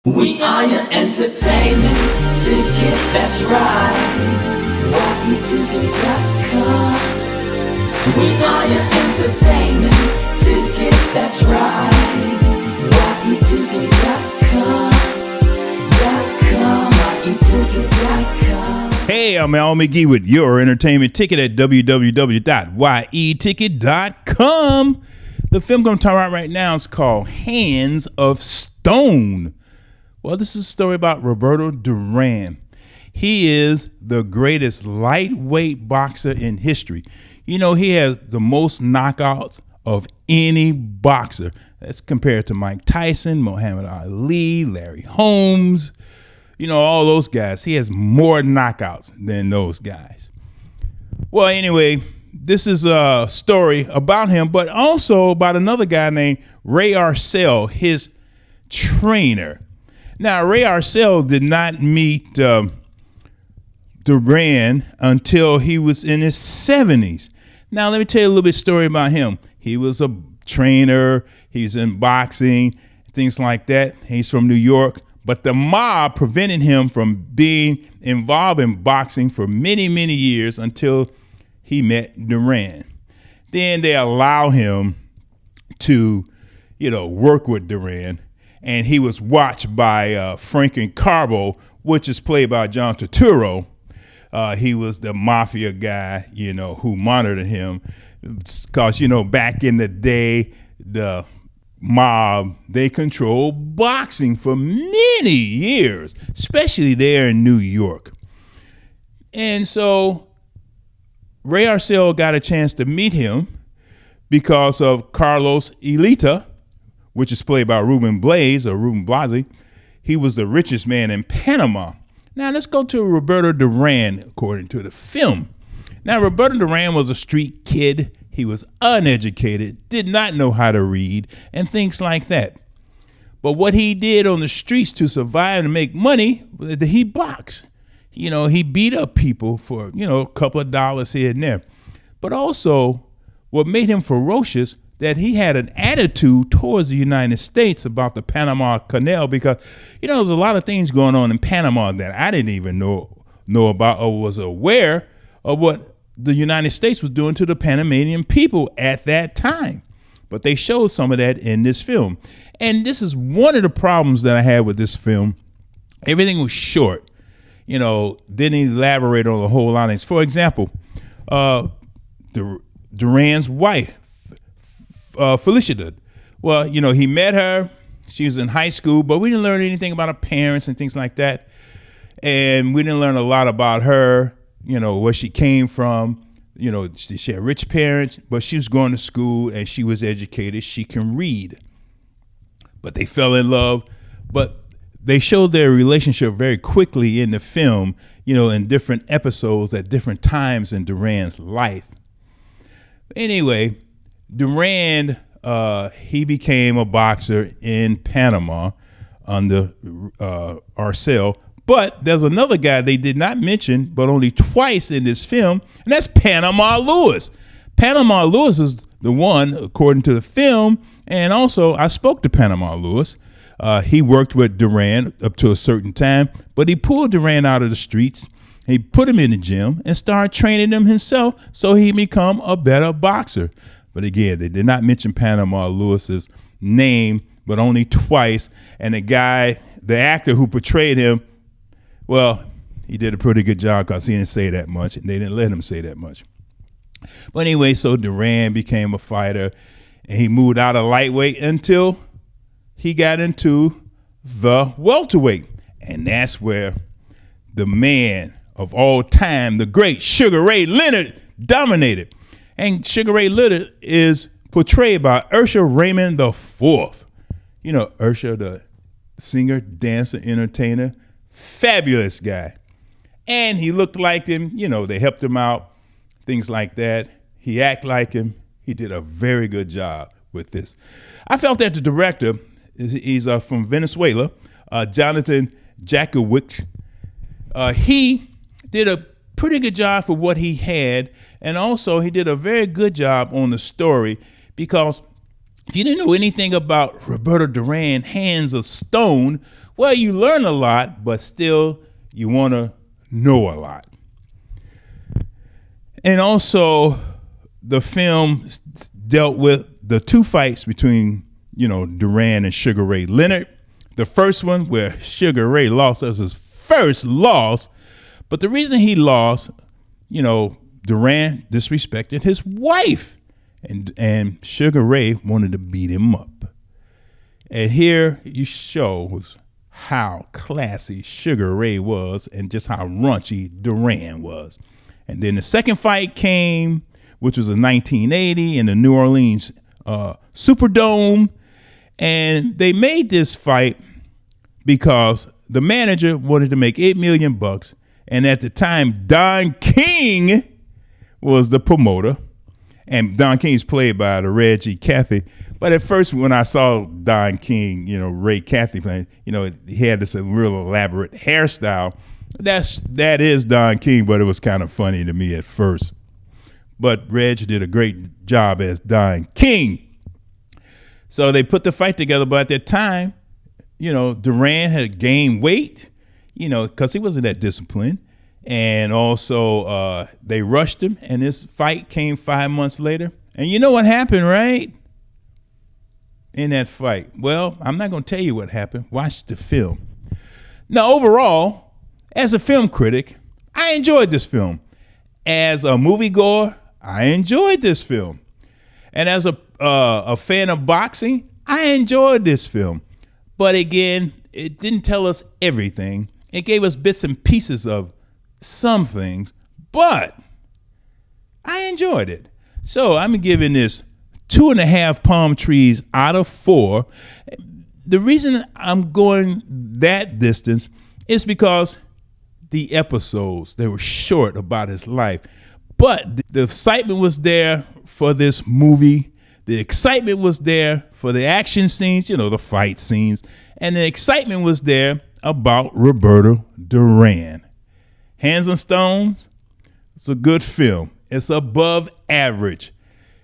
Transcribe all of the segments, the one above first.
We are your entertainment ticket, that's right. Yeticket.com. We are your entertainment ticket, that's right. Yeticket.com. Yeticket.com. Hey, I'm Al McGee with your entertainment ticket at www.yeticket.com. The film going to talk about right now is called Hands of Stone. Well, this is a story about Roberto Duran. He is the greatest lightweight boxer in history. You know, he has the most knockouts of any boxer. That's compared to Mike Tyson, Muhammad Ali, Larry Holmes. You know, all those guys. He has more knockouts than those guys. Well, anyway, this is a story about him, but also about another guy named Ray Arcel, his trainer. Now, Ray Arcel did not meet Duran until he was in his 70s. Now, let me tell you a little bit story about him. He was a trainer. He's in boxing, things like that. He's from New York. But the mob prevented him from being involved in boxing for many, many years until he met Duran. Then they allow him to, work with Duran. And he was watched by Franklin Carbo, which is played by John Turturro. He was the mafia guy, who monitored him. Because, back in the day, the mob, they controlled boxing for many years, especially there in New York. And so Ray Arcel got a chance to meet him because of Carlos Elita, which is played by Rubén Blasi. He was the richest man in Panama. Now let's go to Roberto Duran, according to the film. Now, Roberto Duran was a street kid. He was uneducated, did not know how to read, and things like that. But what he did on the streets to survive and make money, he boxed. He beat up people for, a couple of dollars here and there. But also, what made him ferocious, that he had an attitude towards the United States about the Panama Canal, because, there's a lot of things going on in Panama that I didn't even know about or was aware of what the United States was doing to the Panamanian people at that time. But they showed some of that in this film. And this is one of the problems that I had with this film. Everything was short. Didn't elaborate on a whole lot of things. For example, Duran's wife, Felicia Duran. Well, he met her. She was in high school, but we didn't learn anything about her parents and things like that. And we didn't learn a lot about her, where she came from. She had rich parents, but she was going to school and she was educated. She can read. But they fell in love. But they showed their relationship very quickly in the film, in different episodes at different times in Duran's life. Anyway, Duran, he became a boxer in Panama under Arcel. But there's another guy they did not mention, but only twice in this film, and that's Panama Lewis. Panama Lewis is the one, according to the film, and also I spoke to Panama Lewis. He worked with Duran up to a certain time, but he pulled Duran out of the streets. He put him in the gym and started training him himself so he become a better boxer. But again, they did not mention Panama Lewis's name, but only twice. And the actor who portrayed him, well, he did a pretty good job because he didn't say that much, and they didn't let him say that much. But anyway, so Duran became a fighter, and he moved out of lightweight until he got into the welterweight. And that's where the man of all time, the great Sugar Ray Leonard, dominated. And Sugar Ray Leonard is portrayed by Usher Raymond IV. Usher, the singer, dancer, entertainer, fabulous guy. And he looked like him. They helped him out, things like that. He acted like him. He did a very good job with this. I felt that the director, he's from Venezuela, Jonathan Jakubowicz. He did a pretty good job for what he had. And also, he did a very good job on the story because If you didn't know anything about Roberto Duran, Hands of Stone, well, you learn a lot, but still you want to know a lot. And also, the film dealt with the two fights between, Duran and Sugar Ray Leonard. The first one where Sugar Ray lost as his first loss, but the reason he lost, Duran disrespected his wife. And Sugar Ray wanted to beat him up. And here you shows how classy Sugar Ray was and just how raunchy Duran was. And then the second fight came, which was in 1980 in the New Orleans Superdome. And they made this fight because the manager wanted to make $8 million. And at the time, Don King was the promoter. And Don King's played by the Reggie Cathy. But at first, when I saw Don King, Ray Cathy playing, he had this real elaborate hairstyle. That is Don King, but it was kind of funny to me at first. But Reg did a great job as Don King. So they put the fight together. But at that time, Duran had gained weight, because he wasn't that disciplined. And also, they rushed him, and this fight came 5 months later. And you know what happened, right? In that fight. Well, I'm not going to tell you what happened. Watch the film. Now, overall, as a film critic, I enjoyed this film. As a moviegoer, I enjoyed this film. And as a fan of boxing, I enjoyed this film. But again, it didn't tell us everything. It gave us bits and pieces of some things, but I enjoyed it. So I'm giving this 2.5 palm trees out of 4. The reason I'm going that distance is because the episodes, they were short about his life, but the excitement was there for this movie. The excitement was there for the action scenes, the fight scenes, and the excitement was there about Roberto Duran. Hands on Stones, it's a good film. It's above average.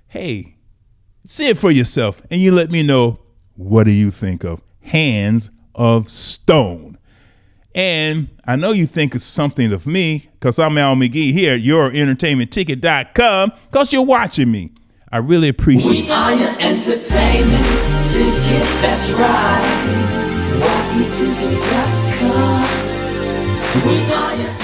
Hey, see it for yourself, and you let me know, what do you think of Hands of Stone? And I know you think it's something of me, because I'm Al McGee here at YourEntertainmentTicket.com, because you're watching me. I really appreciate it. We are your entertainment ticket, that's right. YEticket.com. We are your